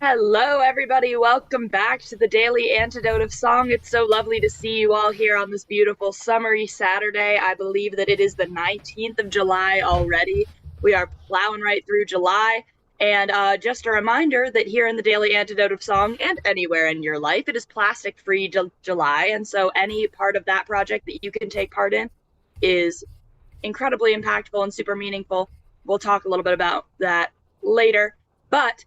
Hello, everybody. Welcome back to the Daily Antidote of Song. It's so lovely to see you all here on this beautiful summery Saturday. I believe that it is the 19th of July already. We are plowing right through July. And just a reminder that here in the Daily Antidote of Song and anywhere in your life, it is plastic free July. And so any part of that project that you can take part in is incredibly impactful and super meaningful. We'll talk a little bit about that later. But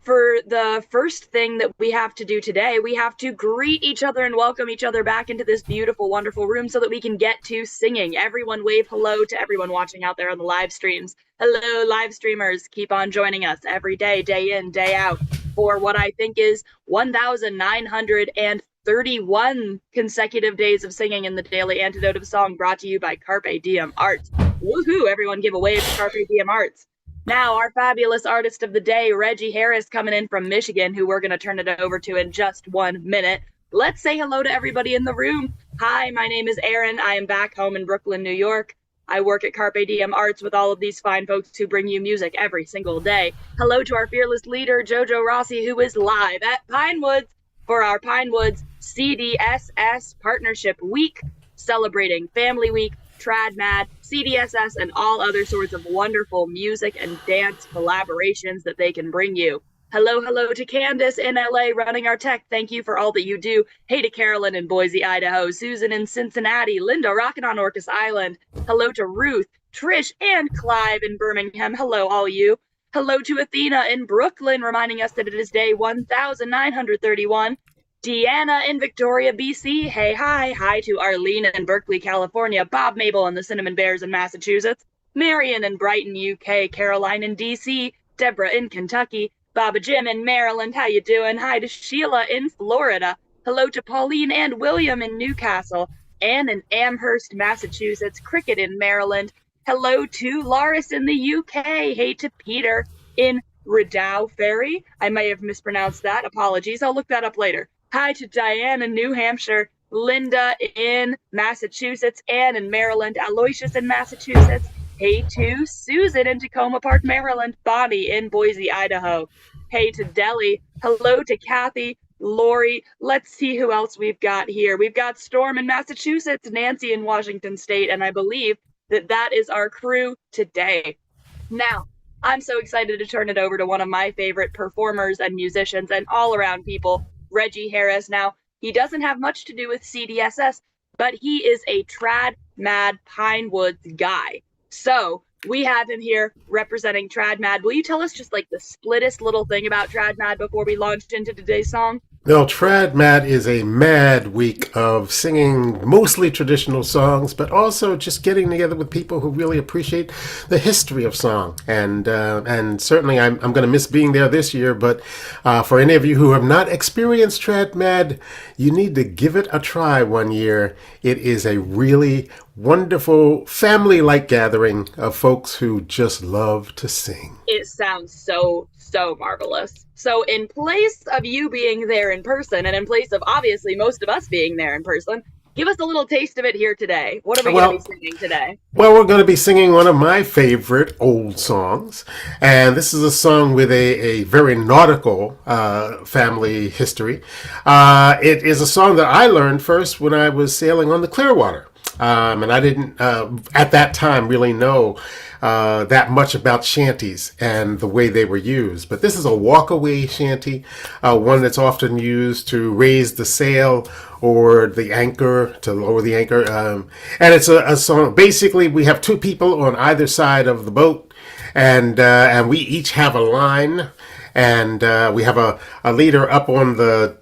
for the first thing that we have to do today, we have to greet each other and welcome each other back into this beautiful, wonderful room so that we can get to singing. Everyone wave hello to everyone watching out there on the live streams. Hello, live streamers. Keep on joining us every day, day in, day out, for what I think is 1,931 consecutive days of singing in the Daily Antidote of Song, brought to you by Carpe Diem Arts. Woohoo! Everyone give a wave to Carpe Diem Arts. Now, our fabulous artist of the day, Reggie Harris, coming in from Michigan, who we're going to turn it over to in just 1 minute. Let's say hello to everybody in the room. Hi, my name is Erin. I am back home in Brooklyn, New York. I work at Carpe Diem Arts with all of these fine folks who bring you music every single day. Hello to our fearless leader, Jojo Rossi, who is live at Pinewoods for our Pinewoods CDSS Partnership Week, celebrating Family Week, Trad Mad, CDSS, and all other sorts of wonderful music and dance collaborations that they can bring you. Hello to Candace in LA running our tech. Thank you for all that you do. Hey to Carolyn in Boise, Idaho, Susan in Cincinnati, Linda rocking on Orcas Island. Hello to Ruth, Trish, and Clive in Birmingham. Hello, all you. Hello to Athena in Brooklyn, reminding us that it is day 1931. Deanna in Victoria, BC. Hey, hi. Hi to Arlene in Berkeley, California. Bob Mabel and the Cinnamon Bears in Massachusetts. Marion in Brighton, UK. Caroline in DC. Deborah in Kentucky. Baba Jim in Maryland. How you doing? Hi to Sheila in Florida. Hello to Pauline and William in Newcastle. Anne in Amherst, Massachusetts. Cricket in Maryland. Hello to Loris in the UK. Hey to Peter in Rideau Ferry. I may have mispronounced that. Apologies. I'll look that up later. Hi to Diane in New Hampshire, Linda in Massachusetts, Anne in Maryland, Aloysius in Massachusetts. Hey to Susan in Tacoma Park, Maryland, Bonnie in Boise, Idaho. Hey to Deli. Hello to Kathy, Lori. Let's see who else we've got here. We've got Storm in Massachusetts, Nancy in Washington State, and I believe that is our crew today. Now, I'm so excited to turn it over to one of my favorite performers and musicians and all-around people, Reggie Harris. Now, he doesn't have much to do with CDSS, but he is a Trad Mad Pinewoods guy. So we have him here representing Trad Mad. Will you tell us just like the splittest little thing about Trad Mad before we launched into today's song? Well, Trad Mad is a mad week of singing mostly traditional songs, but also just getting together with people who really appreciate the history of song. And certainly I'm going to miss being there this year, but for any of you who have not experienced Trad Mad, you need to give it a try one year. It is a really wonderful family-like gathering of folks who just love to sing. It sounds so marvelous. So in place of you being there in person, and in place of obviously most of us being there in person, give us a little taste of it here today. What are we going to be singing today? Well, we're going to be singing one of my favorite old songs. And this is a song with a very nautical family history. It is a song that I learned first when I was sailing on the Clearwater. And I didn't, at that time, really know that much about shanties and the way they were used. But this is a walkaway shanty, one that's often used to raise the sail or the anchor, to lower the anchor. And it's a song. Basically, we have two people on either side of the boat, and we each have a line. And we have a leader up on the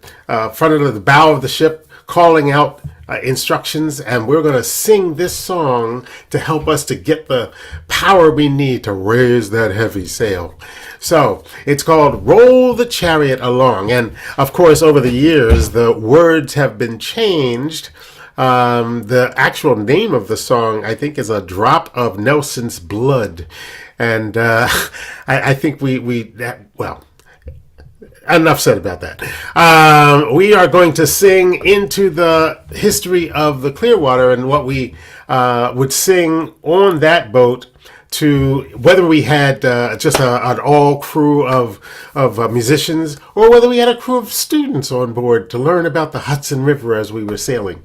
front of the bow of the ship calling out instructions, and we're going to sing this song to help us to get the power we need to raise that heavy sail. So it's called Roll the Chariot Along. And of course, over the years, the words have been changed. The actual name of the song, I think, is A Drop of Nelson's Blood. And I think well, enough said about that. We are going to sing into the history of the Clearwater and what we would sing on that boat to whether we had just an all crew of musicians or whether we had a crew of students on board to learn about the Hudson River as we were sailing.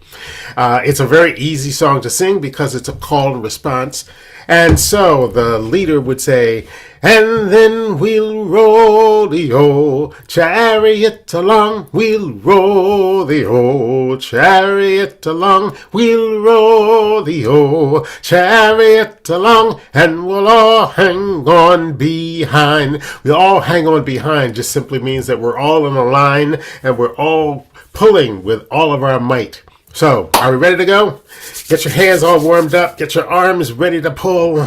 It's a very easy song to sing because it's a call and response. And so the leader would say, and then we'll roll the old chariot along, we'll roll the old chariot along, we'll roll the old chariot along, and we'll all hang on behind. We all hang on behind just simply means that we're all in a line and we're all pulling with all of our might. So, are we ready to go? Get your hands all warmed up. Get your arms ready to pull.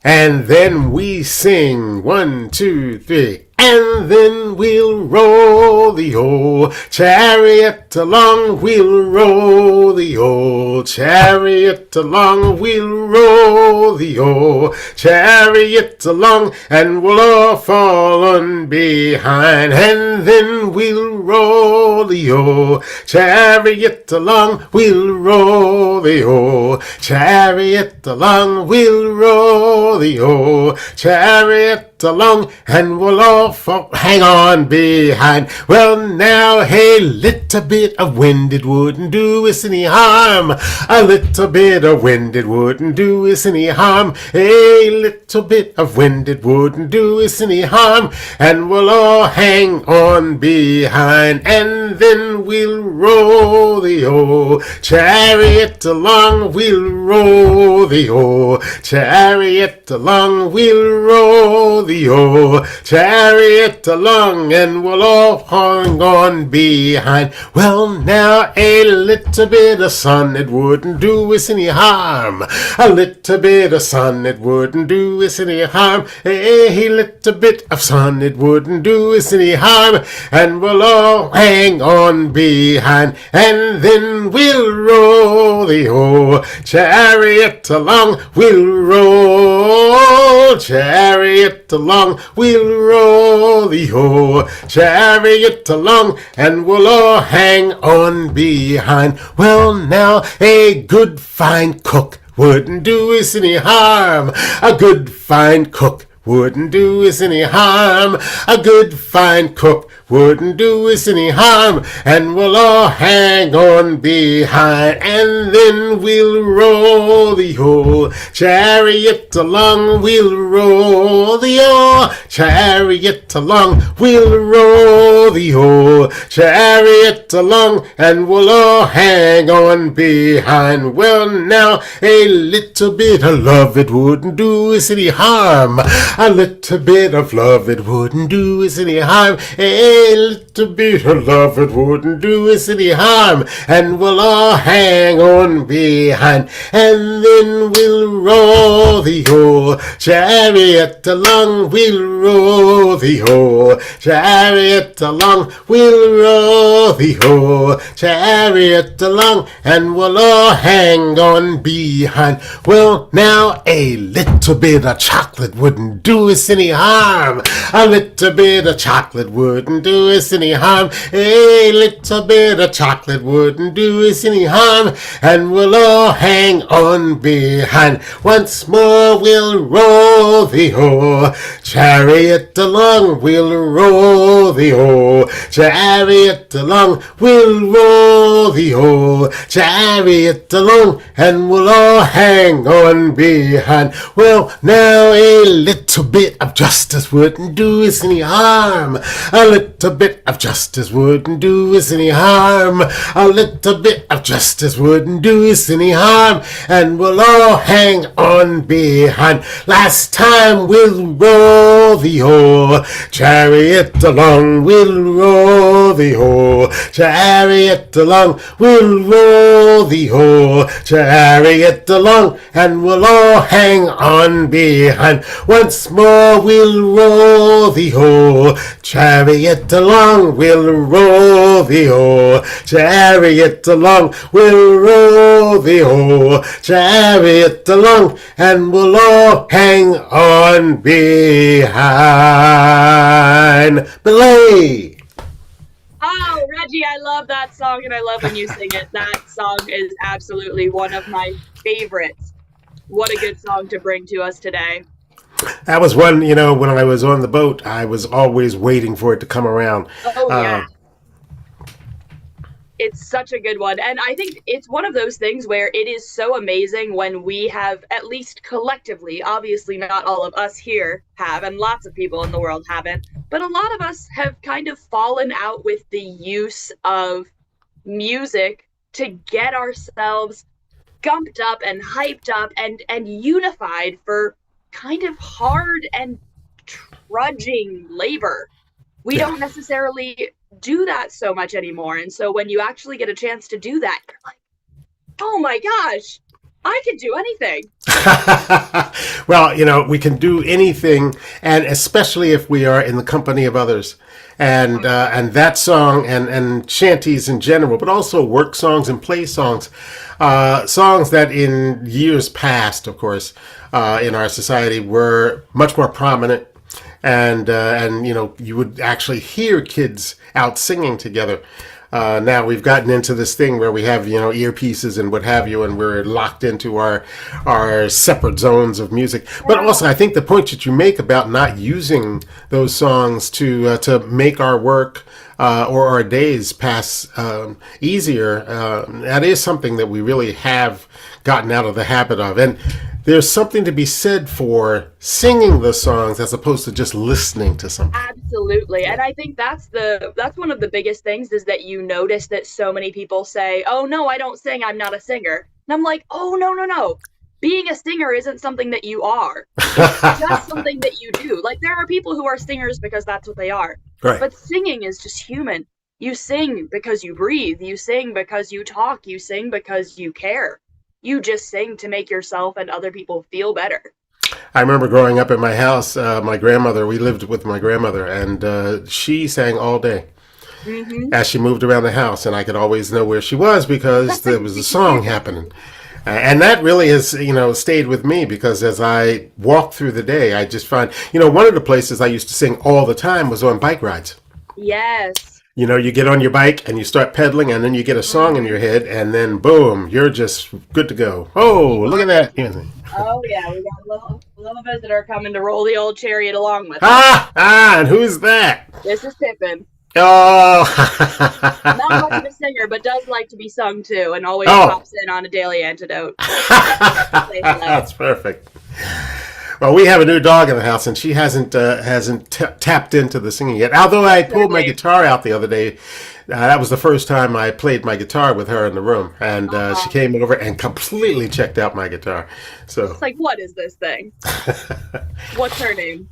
And then we sing 1, 2, 3. And then we'll roll the old chariot along, we'll roll the old chariot along, we'll roll the old chariot along, and we'll all fall on behind. And then we'll roll the old chariot along, we'll roll the old chariot along, we'll roll the old chariot along, and we'll all hang on behind. Well, now, a little bit of wind, it wouldn't do us any harm. A little bit of wind, it wouldn't do us any harm. A little bit of wind, it wouldn't do us any harm. And we'll all hang on behind. And then we'll roll the old chariot along. We'll roll the old chariot along. We'll roll the old chariot along, and we'll all hang on behind. Well, now, a little bit of sun, it wouldn't do us any harm. A little bit of sun, it wouldn't do us any harm. A little bit of sun, it wouldn't do us any harm. And we'll all hang on behind. And then we'll roll the old chariot along. We'll roll chariot along. We'll roll the old chariot along, and we'll all hang on behind. Well, now, a good fine cook wouldn't do us any harm. A good fine cook wouldn't do us any harm. A good fine cook wouldn't do us any harm. And we'll all hang on behind. And then we'll roll the old chariot along. We'll roll the old chariot along. We'll roll the old chariot along. And we'll all hang on behind. Well, now, a little bit of love, it wouldn't do us any harm. A little bit of love, it wouldn't do us any harm. A little bit of love, it wouldn't do us any harm. And we'll all hang on behind. And then we'll roll the old chariot along. We'll roll the old chariot along. We'll roll the old chariot along. And we'll all hang on behind. Well, now, a little bit of chocolate wouldn't do us any harm. A little bit of chocolate wouldn't do us any harm. A little bit of chocolate wouldn't do us any harm. And we'll all hang on behind. Once more we'll roll the old chariot along. We'll roll the old chariot along. We'll roll the old chariot along. And we'll all hang on behind. Well, now, a little bit of justice wouldn't do us any harm. A little bit of justice wouldn't do us any harm. A little bit of justice wouldn't do us any harm. And we'll all hang on behind. Last time we'll roll the old chariot along. We'll roll the old chariot along. We'll roll the old chariot along. And we'll all hang on behind. Once more we'll roll the old chariot along. We'll roll the old chariot along. We'll roll the old chariot along. And we'll all hang on behind. Belay! Oh, Reggie, I love that song, and I love when you sing it. That song is absolutely one of my favorites. What a good song to bring to us today. That was one, when I was on the boat, I was always waiting for it to come around. Oh, yeah. Uh, It's such a good one. And I think it's one of those things where it is so amazing when we have, at least collectively, obviously not all of us here have, and lots of people in the world haven't, but a lot of us have kind of fallen out with the use of music to get ourselves gumped up and hyped up and unified for kind of hard and trudging labor. We yeah. don't necessarily do that so much anymore. And so when you actually get a chance to do that, you're like, oh my gosh, I could do anything. Well, we can do anything, and especially if we are in the company of others. And that song and shanties in general, but also work songs and play songs, songs that in years past, of course, in our society were much more prominent, and you would actually hear kids out singing together. Now we've gotten into this thing where we have earpieces and what have you, and we're locked into our separate zones of music. But also, I think the point that you make about not using those songs to make our work or our days pass easier, that is something that we really have gotten out of the habit of. And there's something to be said for singing the songs as opposed to just listening to something. Absolutely. And I think that's one of the biggest things is that you notice that so many people say, "Oh no, I don't sing, I'm not a singer." And I'm like, "Oh no, no, no. Being a singer isn't something that you are. It's just something that you do." Like there are people who are singers because that's what they are. Right. But singing is just human. You sing because you breathe, you sing because you talk, you sing because you care. You just sing to make yourself and other people feel better. I remember growing up at my house, my grandmother, we lived with my grandmother, and she sang all day as she moved around the house, and I could always know where she was because there was a song happening. And that really has, stayed with me because as I walk through the day, I just find, one of the places I used to sing all the time was on bike rides. Yes. You get on your bike and you start pedaling, and then you get a song in your head, and then boom, you're just good to go. Oh, look at that. Oh yeah, we got a little visitor coming to roll the old chariot along with us. And who's that? This is Pippin. Oh. Not much of a singer, but does like to be sung to, and always pops in on a daily antidote. That's perfect. Well, we have a new dog in the house, and she hasn't tapped into the singing yet. Although I pulled my guitar out the other day, that was the first time I played my guitar with her in the room, and she came over and completely checked out my guitar. So it's like, what is this thing? What's her name?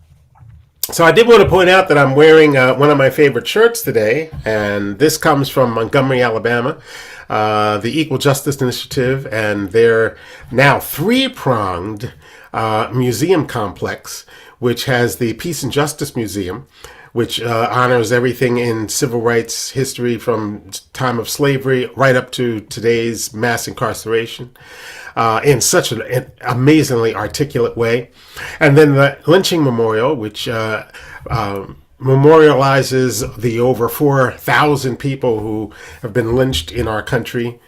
So I did want to point out that I'm wearing one of my favorite shirts today, and this comes from Montgomery, Alabama, the Equal Justice Initiative, and their now three-pronged museum complex, which has the Peace and Justice Museum, which honors everything in civil rights history from time of slavery right up to today's mass incarceration, in such an amazingly articulate way. And then the Lynching Memorial, which memorializes the over 4,000 people who have been lynched in our country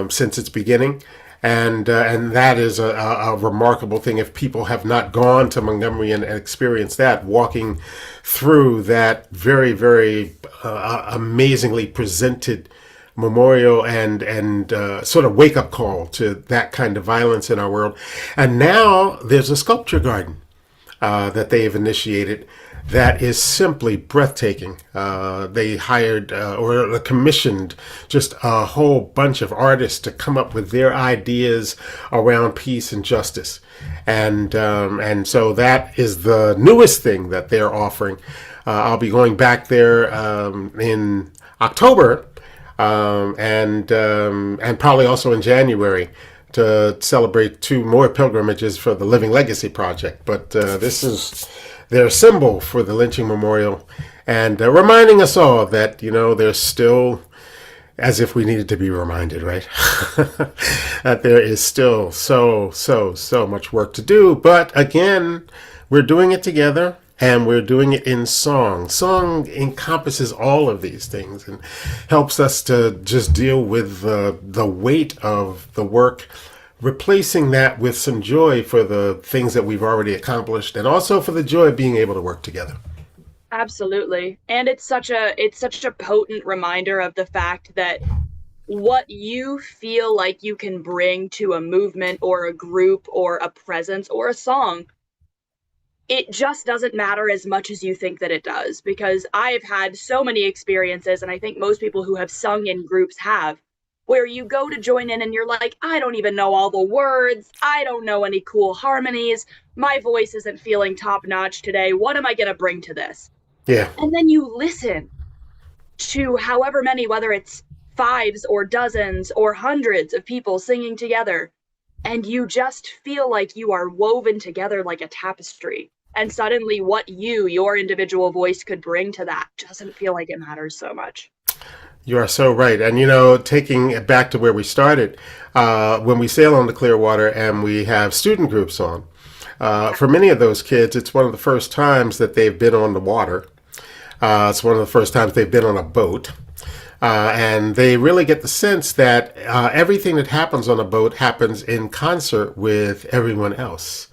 since its beginning. And that is a remarkable thing. If people have not gone to Montgomery and experienced that, walking through that very, very amazingly presented memorial and sort of wake-up call to that kind of violence in our world. And now there's a sculpture garden that they have initiated that is simply breathtaking. They hired or commissioned just a whole bunch of artists to come up with their ideas around peace and justice. And so that is the newest thing that they're offering. I'll be going back there in October and probably also in January to celebrate 2 more pilgrimages for the Living Legacy Project. But this is their symbol for the Lynching Memorial, and reminding us all that, there's still, as if we needed to be reminded, right? That there is still so much work to do. But again, we're doing it together, and we're doing it in song. Song encompasses all of these things and helps us to just deal with the weight of the work replacing that with some joy for the things that we've already accomplished, and also for the joy of being able to work together. Absolutely. And it's such a potent reminder of the fact that what you feel like you can bring to a movement or a group or a presence or a song, it just doesn't matter as much as you think that it does. Because I've had so many experiences, and I think most people who have sung in groups have, where you go to join in and you're like, I don't even know all the words. I don't know any cool harmonies. My voice isn't feeling top notch today. What am I going to bring to this? Yeah. And then you listen to however many, whether it's fives or dozens or hundreds of people singing together, and you just feel like you are woven together like a tapestry. And suddenly, what your individual voice could bring to that doesn't feel like it matters so much. You are so right. And, taking it back to where we started, when we sail on the clear water and we have student groups on, for many of those kids, it's one of the first times that they've been on the water. It's one of the first times they've been on a boat. And they really get the sense that everything that happens on a boat happens in concert with everyone else.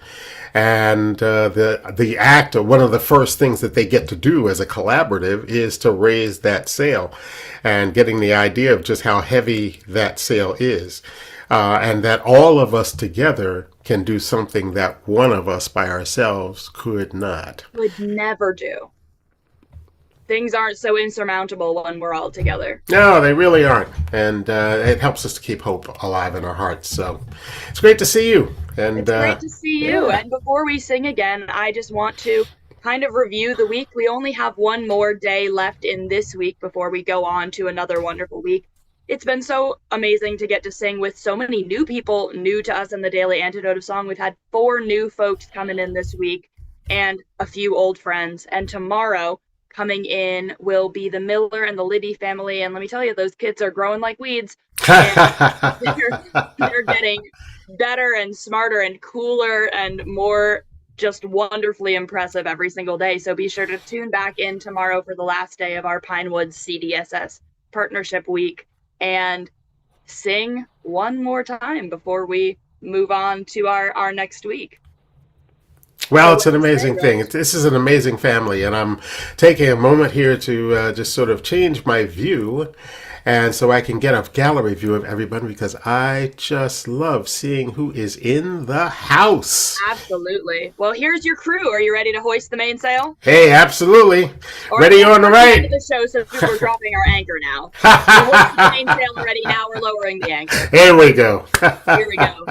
And the act, or one of the first things that they get to do as a collaborative, is to raise that sail, and getting the idea of just how heavy that sail is, and that all of us together can do something that one of us by ourselves could not. Would never do. Things aren't so insurmountable when we're all together. No, they really aren't. And it helps us to keep hope alive in our hearts. So it's great to see you. And it's great to see you. Yeah. And before we sing again, I just want to kind of review the week. We only have one more day left in this week before we go on to another wonderful week. It's been so amazing to get to sing with so many new people, new to us in the Daily Antidote of Song. We've had 4 new folks coming in this week and a few old friends. And tomorrow, coming in will be the Miller and the Liddy family. And let me tell you, those kids are growing like weeds. They're getting better and smarter and cooler and more just wonderfully impressive every single day. So be sure to tune back in tomorrow for the last day of our Pinewoods CDSS Partnership Week and sing one more time before we move on to our next week. Well, it's an amazing thing. This is an amazing family, and I'm taking a moment here to just sort of change my view, and so I can get a gallery view of everybody, because I just love seeing who is in the house. Absolutely. Well, here's your crew. Are you ready to hoist the mainsail? Hey, absolutely. Ready on the right. The show, so we're dropping our anchor now. We're hoisting the mainsail already. Now we're lowering the anchor. Here we go. Here we go.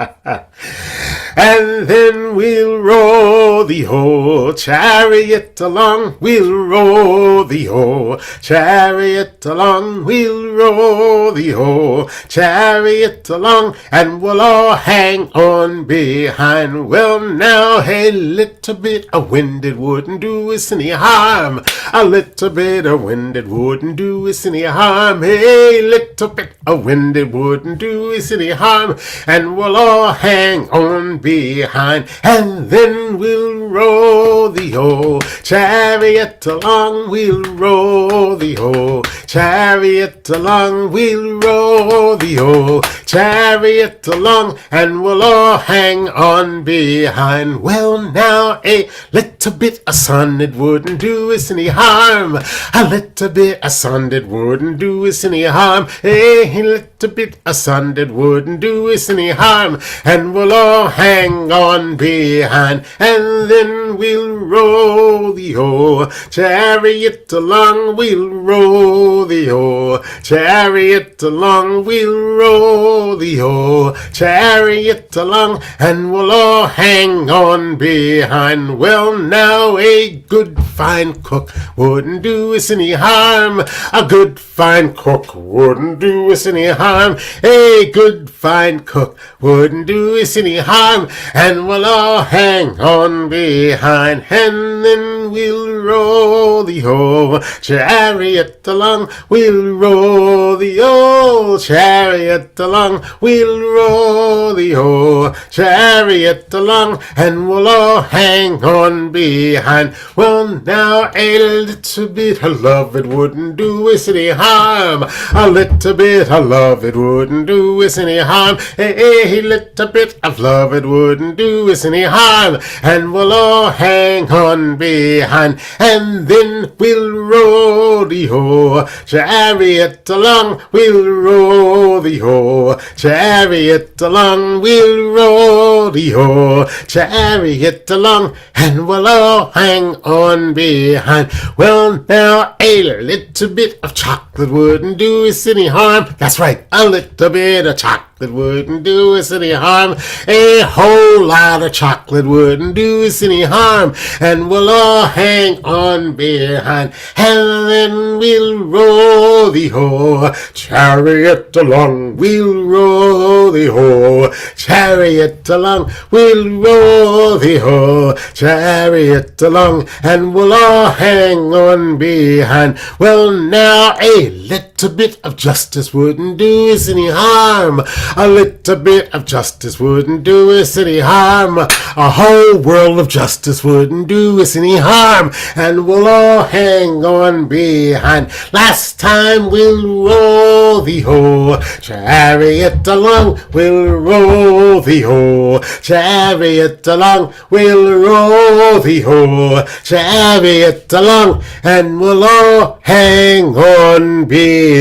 And then we'll roll the whole chariot along. We'll roll the whole chariot along. We'll roll the whole chariot along. And we'll all hang on behind. Well, now, a little bit of wind, it wouldn't do us any harm. A little bit of wind, it wouldn't do us any harm. A little bit of wind, it wouldn't do us any harm. And we'll all hang on behind, and then we'll roll the old chariot along. We'll roll the old chariot along. We'll roll the old chariot along, and we'll all hang on behind. Well, now, a little bit of sun, it wouldn't do us any harm. A little bit of sun, it wouldn't do us any harm. A little bit of sun, it wouldn't do us any harm. And we'll all hang on behind, and then we'll roll the old chariot along. We'll roll the old chariot along. We'll roll the old chariot along, and we'll all hang on behind. Well, now, a good fine cook wouldn't do us any harm. A good fine cook wouldn't do us any harm. A good fine cook wouldn't do us any harm. And we'll all hang on behind, and then we'll roll the old chariot along. We'll roll the old chariot along. We'll roll the old chariot along, and we'll all hang on behind. Well, now a little bit of love, it wouldn't do us any harm. A little bit of love, it wouldn't do us any harm. A little bit of love, it wouldn't do us any harm. And we'll all hang on behind, and then we'll roll the whole chariot along. We'll roll the whole chariot along. We'll roll the whole chariot along, and we'll all hang on behind. Well, now a little bit of chocolate wouldn't do us any harm. That's right, a little bit of chocolate wouldn't do us any harm. A whole lot of chocolate wouldn't do us any harm. And we'll all hang on behind, and then we'll roll the whole chariot along. We'll roll the whole chariot along. We'll roll the whole chariot along, and we'll all hang on behind. Well, now a little bit of justice wouldn't do us any harm. A little bit of justice wouldn't do us any harm. A whole world of justice wouldn't do us any harm. And we'll all hang on behind. Last time we'll roll the whole chariot along. We'll roll the whole chariot along. We'll roll the whole chariot along, and we'll all hang on behind.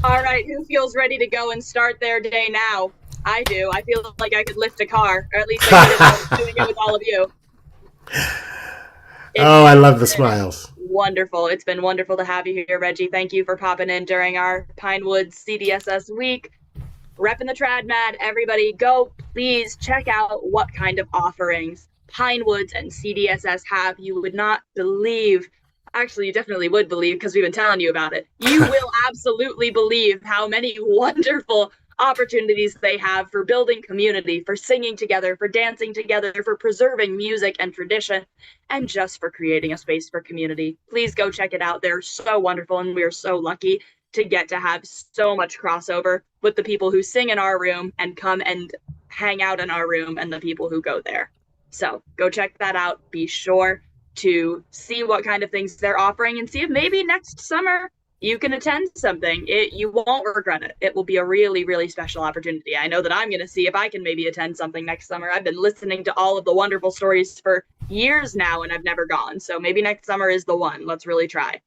All right, who feels ready to go and start their day now? I do. I feel like I could lift a car, or at least I could if I was doing it with all of you. I love the smiles. Wonderful. It's been wonderful to have you here, Reggie. Thank you for popping in during our Pinewoods CDSS week. Repping the Trad Mad, everybody go please check out what kind of offerings Pinewoods and CDSS have. You would not believe, actually you definitely would believe because we've been telling you about it. You will absolutely believe how many wonderful opportunities they have for building community, for singing together, for dancing together, for preserving music and tradition, and just for creating a space for community. Please go check it out. They're so wonderful, and we are so lucky to get to have so much crossover with the people who sing in our room and come and hang out in our room and the people who go there. So go check that out. Be sure to see what kind of things they're offering and see if maybe next summer you can attend something. You won't regret it. It will be a really, really special opportunity. I know that I'm going to see if I can maybe attend something next summer. I've been listening to all of the wonderful stories for years now, and I've never gone. So maybe next summer is the one. Let's really try.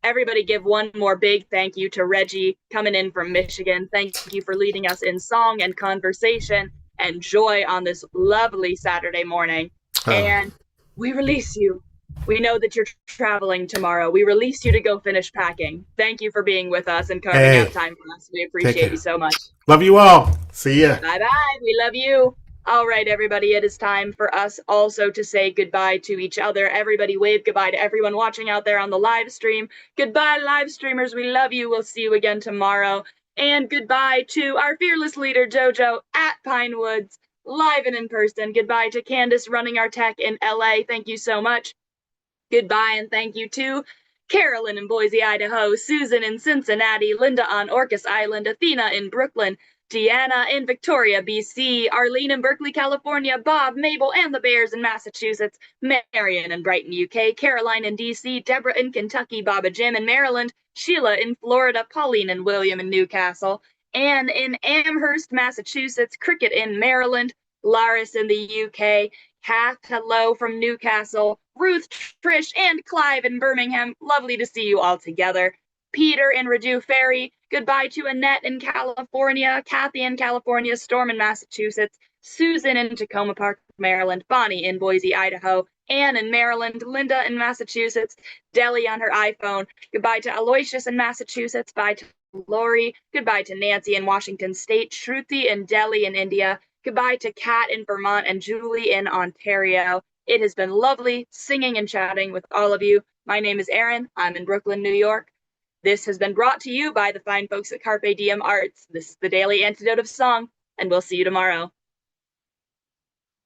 Everybody give one more big thank you to Reggie coming in from Michigan. Thank you for leading us in song and conversation and joy on this lovely Saturday morning. And we release you. We know that you're traveling tomorrow. We release you to go finish packing. Thank you for being with us and carving out time for us. We appreciate you so much. Love you all. See ya. Bye-bye. We love you. All right, everybody, it is time for us also to say goodbye to each other. Everybody wave goodbye to everyone watching out there on the live stream. Goodbye, live streamers. We love you. We'll see you again tomorrow. And goodbye to our fearless leader, JoJo, at Pinewoods, live and in person. Goodbye to Candace running our tech in LA. Thank you so much. Goodbye and thank you to Carolyn in Boise, Idaho, Susan in Cincinnati, Linda on Orcas Island, Athena in Brooklyn, Deanna in Victoria, BC, Arlene in Berkeley, California, Bob, Mabel, and the Bears in Massachusetts, Marion in Brighton, UK, Caroline in DC, Deborah in Kentucky, Baba Jim in Maryland, Sheila in Florida, Pauline and William in Newcastle, Anne in Amherst, Massachusetts, Cricket in Maryland, Laris in the UK, Kath, hello from Newcastle, Ruth, Trish, and Clive in Birmingham. Lovely to see you all together. Peter in Redoux Ferry. Goodbye to Annette in California, Kathy in California, Storm in Massachusetts, Susan in Tacoma Park, Maryland, Bonnie in Boise, Idaho, Anne in Maryland, Linda in Massachusetts, Deli on her iPhone. Goodbye to Aloysius in Massachusetts. Bye to Lori. Goodbye to Nancy in Washington State, Shruti in Delhi in India. Goodbye to Kat in Vermont and Julie in Ontario. It has been lovely singing and chatting with all of you. My name is Erin. I'm in Brooklyn, New York. This has been brought to you by the fine folks at Carpe Diem Arts. This is the Daily Antidote of Song, and we'll see you tomorrow.